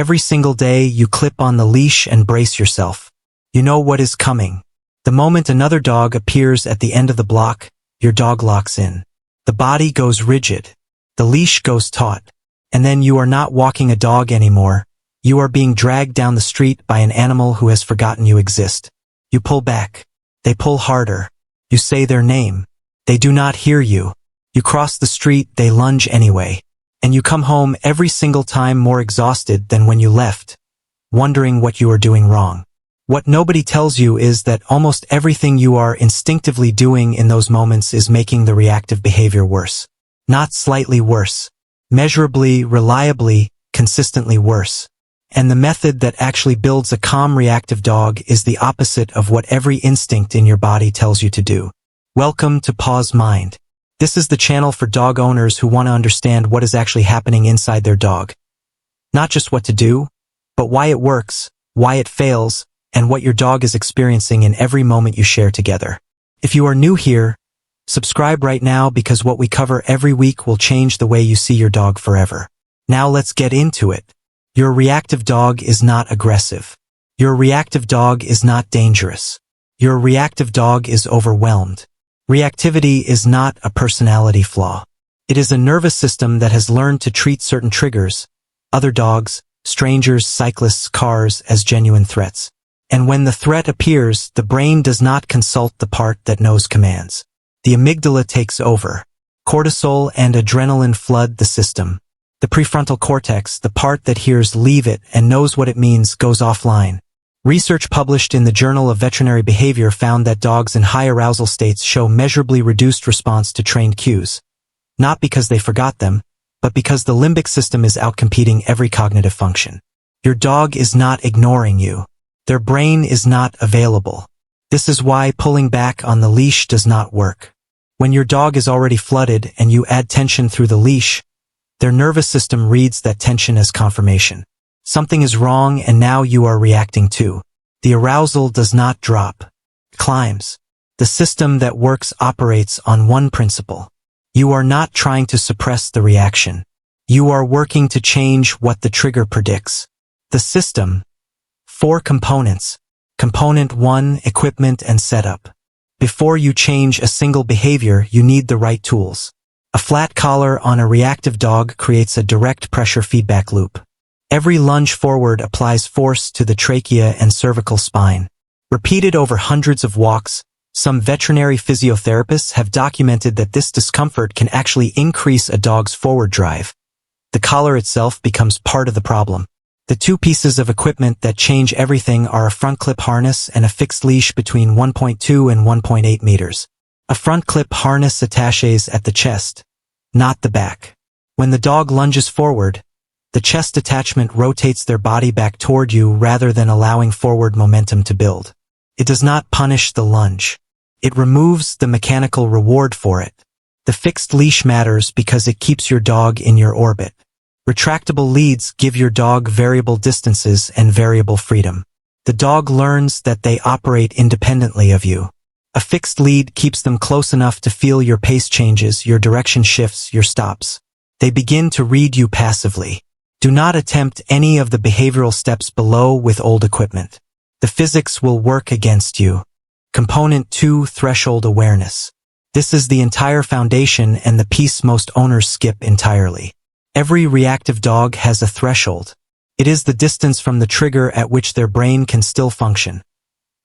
Every single day, you clip on the leash and brace yourself. You know what is coming. The moment another dog appears at the end of the block, your dog locks in. The body goes rigid. The leash goes taut. And then you are not walking a dog anymore. You are being dragged down the street by an animal who has forgotten you exist. You pull back. They pull harder. You say their name. They do not hear you. You cross the street, they lunge anyway. And you come home every single time more exhausted than when you left, wondering what you are doing wrong. What nobody tells you is that almost everything you are instinctively doing in those moments is making the reactive behavior worse. Not slightly worse. Measurably, reliably, consistently worse. And the method that actually builds a calm reactive dog is the opposite of what every instinct in your body tells you to do. Welcome to PAW'S Mind. This is the channel for dog owners who want to understand what is actually happening inside their dog. Not just what to do, but why it works, why it fails, and what your dog is experiencing in every moment you share together. If you are new here, subscribe right now because what we cover every week will change the way you see your dog forever. Now let's get into it. Your reactive dog is not aggressive. Your reactive dog is not dangerous. Your reactive dog is overwhelmed. Reactivity is not a personality flaw. It is a nervous system that has learned to treat certain triggers, other dogs, strangers, cyclists, cars, as genuine threats. And when the threat appears, the brain does not consult the part that knows commands. The amygdala takes over. Cortisol and adrenaline flood the system. The prefrontal cortex, the part that hears "leave it" and knows what it means, goes offline. Research published in the Journal of Veterinary Behavior found that dogs in high arousal states show measurably reduced response to trained cues. Not because they forgot them, but because the limbic system is outcompeting every cognitive function. Your dog is not ignoring you. Their brain is not available. This is why pulling back on the leash does not work. When your dog is already flooded and you add tension through the leash, their nervous system reads that tension as confirmation. Something is wrong and now you are reacting too. The arousal does not drop. It climbs. The system that works operates on one principle. You are not trying to suppress the reaction. You are working to change what the trigger predicts. The system. 4 components. Component 1, equipment and setup. Before you change a single behavior, you need the right tools. A flat collar on a reactive dog creates a direct pressure feedback loop. Every lunge forward applies force to the trachea and cervical spine. Repeated over hundreds of walks, some veterinary physiotherapists have documented that this discomfort can actually increase a dog's forward drive. The collar itself becomes part of the problem. The 2 pieces of equipment that change everything are a front clip harness and a fixed leash between 1.2 and 1.8 meters. A front clip harness attaches at the chest, not the back. When the dog lunges forward, the chest attachment rotates their body back toward you rather than allowing forward momentum to build. It does not punish the lunge. It removes the mechanical reward for it. The fixed leash matters because it keeps your dog in your orbit. Retractable leads give your dog variable distances and variable freedom. The dog learns that they operate independently of you. A fixed lead keeps them close enough to feel your pace changes, your direction shifts, your stops. They begin to read you passively. Do not attempt any of the behavioral steps below with old equipment. The physics will work against you. Component 2, threshold awareness. This is the entire foundation and the piece most owners skip entirely. Every reactive dog has a threshold. It is the distance from the trigger at which their brain can still function.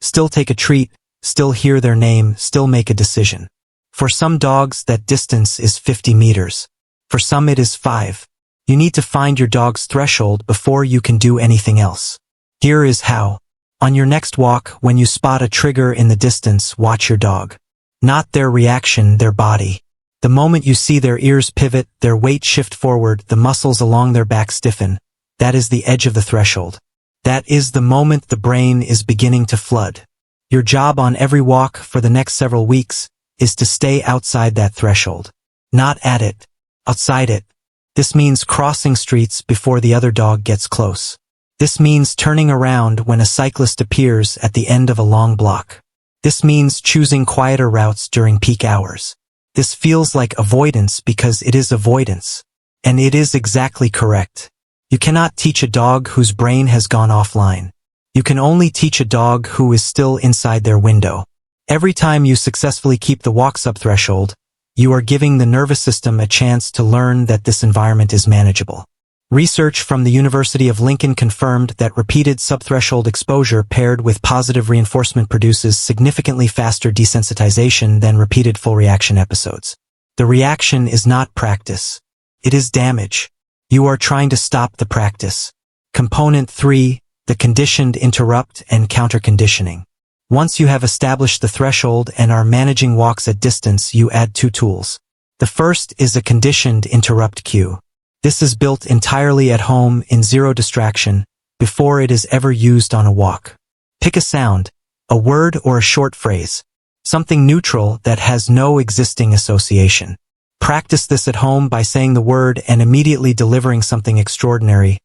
Still take a treat, still hear their name, still make a decision. For some dogs, that distance is 50 meters. For some it is 5. You need to find your dog's threshold before you can do anything else. Here is how. On your next walk, when you spot a trigger in the distance, watch your dog. Not their reaction, their body. The moment you see their ears pivot, their weight shift forward, the muscles along their back stiffen, that is the edge of the threshold. That is the moment the brain is beginning to flood. Your job on every walk for the next several weeks is to stay outside that threshold. Not at it. Outside it. This means crossing streets before the other dog gets close. This means turning around when a cyclist appears at the end of a long block. This means choosing quieter routes during peak hours. This feels like avoidance because it is avoidance. And it is exactly correct. You You cannot teach a dog whose brain has gone offline. You can only teach a dog who is still inside their window. Every time you successfully keep the walk subthreshold, you are giving the nervous system a chance to learn that this environment is manageable. Research from the University of Lincoln confirmed that repeated subthreshold exposure paired with positive reinforcement produces significantly faster desensitization than repeated full reaction episodes. The reaction is not practice. It is damage. You are trying to stop the practice. Component 3, the conditioned interrupt and counter-conditioning. Once you have established the threshold and are managing walks at distance, you add 2 tools. The first is a conditioned interrupt cue. This is built entirely at home in zero distraction before it is ever used on a walk. Pick a sound, a word or a short phrase, something neutral that has no existing association. Practice this at home by saying the word and immediately delivering something extraordinary.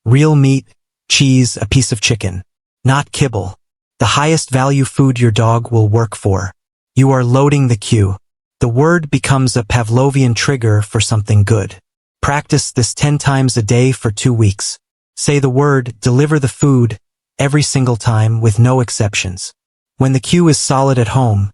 Real meat, cheese, a piece of chicken. Not kibble. The highest value food your dog will work for. You are loading the cue. The word becomes a Pavlovian trigger for something good. Practice this 10 times a day for 2 weeks. Say the word, deliver the food, every single time with no exceptions. When the cue is solid at home,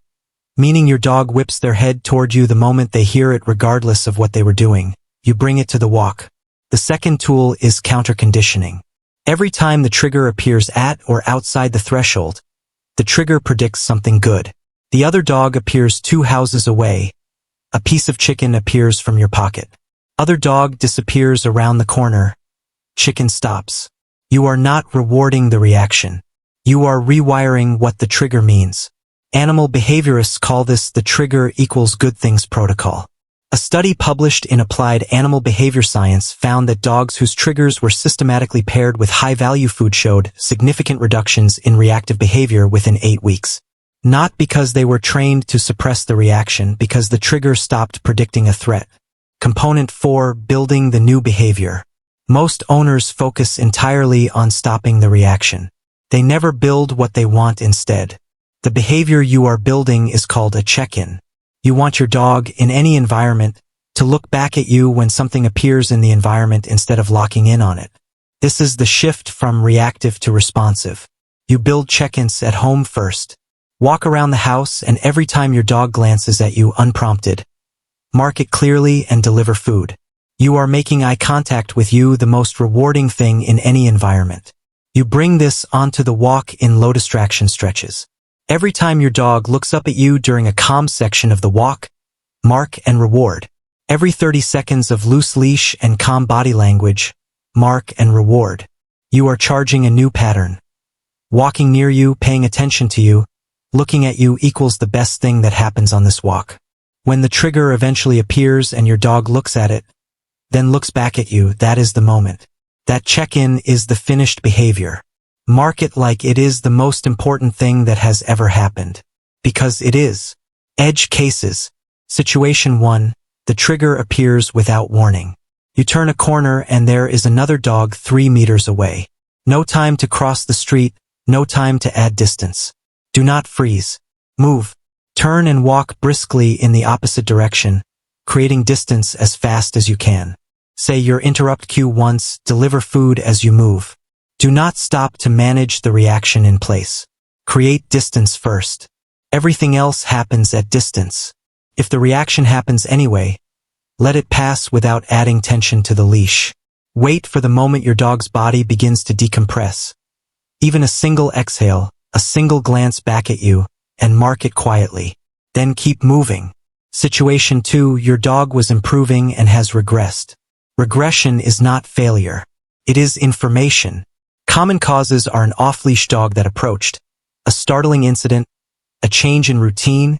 meaning your dog whips their head toward you the moment they hear it regardless of what they were doing, you bring it to the walk. The second tool is counter-conditioning. Every time the trigger appears at or outside the threshold, the trigger predicts something good. The other dog appears 2 houses away. A piece of chicken appears from your pocket. Other dog disappears around the corner. Chicken stops. You are not rewarding the reaction. You are rewiring what the trigger means. Animal behaviorists call this the trigger equals good things protocol. A study published in Applied Animal Behavior Science found that dogs whose triggers were systematically paired with high-value food showed significant reductions in reactive behavior within 8 weeks. Not because they were trained to suppress the reaction, because the trigger stopped predicting a threat. Component 4, building the new behavior. Most owners focus entirely on stopping the reaction. They never build what they want instead. The behavior you are building is called a check-in. You want your dog, in any environment, to look back at you when something appears in the environment instead of locking in on it. This is the shift from reactive to responsive. You build check-ins at home first. Walk around the house, and every time your dog glances at you unprompted, mark it clearly and deliver food. You are making eye contact with you, the most rewarding thing in any environment. You bring this onto the walk in low distraction stretches. Every time your dog looks up at you during a calm section of the walk, mark and reward. Every 30 seconds of loose leash and calm body language, mark and reward. You are charging a new pattern. Walking near you, paying attention to you, looking at you equals the best thing that happens on this walk. When the trigger eventually appears and your dog looks at it, then looks back at you, that is the moment. That check-in is the finished behavior. Mark it like it is the most important thing that has ever happened. Because it is. Edge cases. Situation 1. The trigger appears without warning. You turn a corner and there is another dog 3 meters away. No time to cross the street, no time to add distance. Do not freeze. Move. Turn and walk briskly in the opposite direction, creating distance as fast as you can. Say your interrupt cue once, deliver food as you move. Do not stop to manage the reaction in place. Create distance first. Everything else happens at distance. If the reaction happens anyway, let it pass without adding tension to the leash. Wait for the moment your dog's body begins to decompress. Even a single exhale, a single glance back at you, and mark it quietly. Then keep moving. Situation 2. Your dog was improving and has regressed. Regression is not failure. It is information. Common causes are an off-leash dog that approached, a startling incident, a change in routine,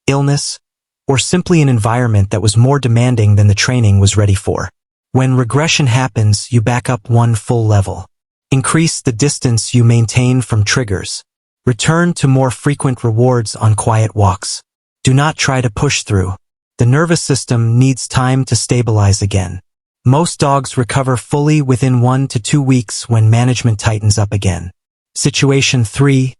illness, or simply an environment that was more demanding than the training was ready for. When regression happens, you back up 1 full level. Increase the distance you maintain from triggers. Return to more frequent rewards on quiet walks. Do not try to push through. The nervous system needs time to stabilize again. Most dogs recover fully within 1 to 2 weeks when management tightens up again. Situation 3.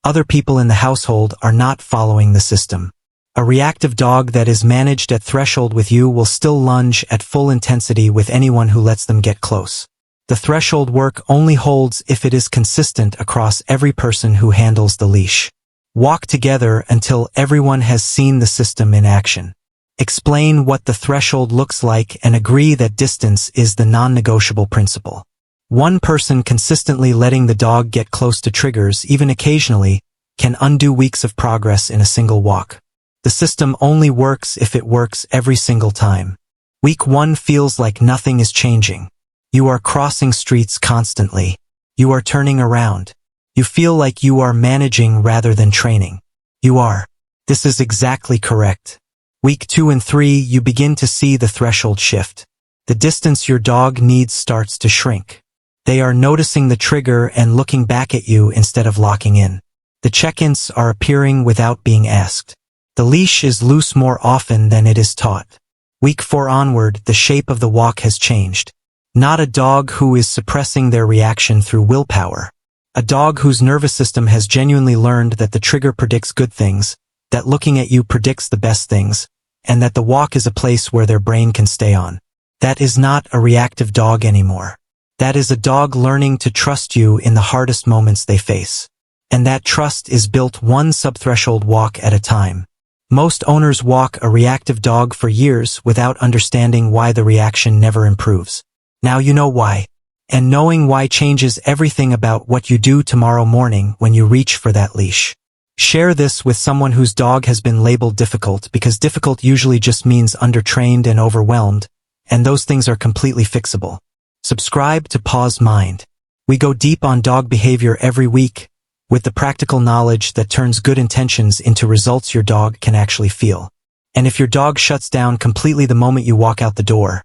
Other people in the household are not following the system. A reactive dog that is managed at threshold with you will still lunge at full intensity with anyone who lets them get close. The threshold work only holds if it is consistent across every person who handles the leash. Walk together until everyone has seen the system in action. Explain what the threshold looks like and agree that distance is the non-negotiable principle. One person consistently letting the dog get close to triggers, even occasionally, can undo weeks of progress in a single walk. The system only works if it works every single time. Week 1 feels like nothing is changing. You are crossing streets constantly. You are turning around. You feel like you are managing rather than training. You are. This is exactly correct. Week 2 and 3, you begin to see the threshold shift. The distance your dog needs starts to shrink. They are noticing the trigger and looking back at you instead of locking in. The check-ins are appearing without being asked. The leash is loose more often than it is taut. Week 4 onward, the shape of the walk has changed. Not a dog who is suppressing their reaction through willpower. A dog whose nervous system has genuinely learned that the trigger predicts good things, that looking at you predicts the best things, and that the walk is a place where their brain can stay on. That is not a reactive dog anymore. That is a dog learning to trust you in the hardest moments they face. And that trust is built one subthreshold walk at a time. Most owners walk a reactive dog for years without understanding why the reaction never improves. Now you know why. And knowing why changes everything about what you do tomorrow morning when you reach for that leash. Share this with someone whose dog has been labeled difficult, because difficult usually just means undertrained and overwhelmed, and those things are completely fixable. Subscribe to PAW'S Mind. We go deep on dog behavior every week, with the practical knowledge that turns good intentions into results your dog can actually feel. And if your dog shuts down completely the moment you walk out the door,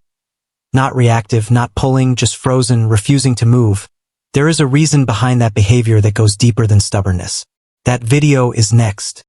not reactive, not pulling, just frozen, refusing to move, there is a reason behind that behavior that goes deeper than stubbornness. That video is next.